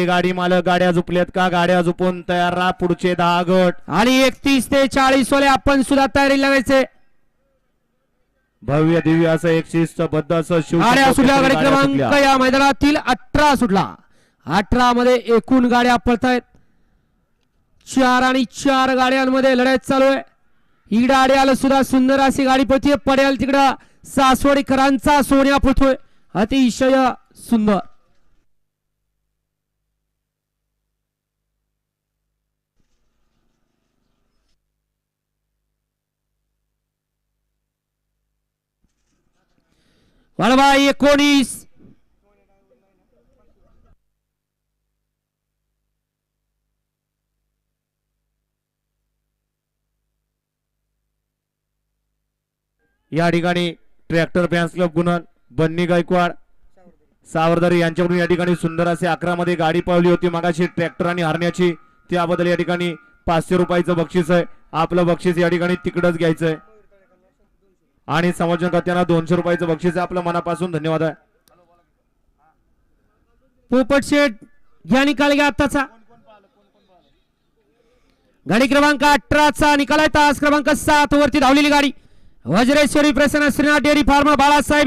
गाडी मालक गाड्या झुपल्यात का? गाड्या झुपून तयार राहा. पुढचे 10 गट आणि 31 ते 40 वाले आपण सुद्धा तयारी लावायचे. भव्य दिव्य असं एक शिस्तबद्ध असं गाड्या सुटल्या. गाडी क्रमांक या मैदानातील 18 सुटला. 18 मध्ये एकूण गाड्या पळतायत. 4 आणि 4 गाड्यांमध्ये लढाई चालू आहे. ही गाड्याला सुद्धा सुंदर अशी गाडी पळतीये. पडेल तिकडं सासवडीकरांचा सोन्या पळतोय. अतिशय सुंदर. वळवा 19 या ठिकाणी ट्रॅक्टर फॅन्स क्लब गुणन बन्नी गायकवाड सावरदरी यांच्याकडून या ठिकाणी सुंदर असे 11 मध्ये गाडी पळवली होती मागाशी ट्रॅक्टर आणि हरण्याची. त्याबद्दल या ठिकाणी 500 रुपयाचं बक्षीस आहे. आपलं बक्षीस या ठिकाणी तिकडच घ्यायचंय आणि समजनकर्त्यांना 200 रुपयाचं बक्षीस आहे. आपलं मनापासून धन्यवाद आहे. पोपट शेठ या निकाल घ्या आताचा. गाडी क्रमांक 18चा निकाल आहे. तास क्रमांक 7 वरती धावलेली गाडी वज्रेश्वरी प्रसन्न श्रीनाथ डेअरी फार्म बाळासाहेब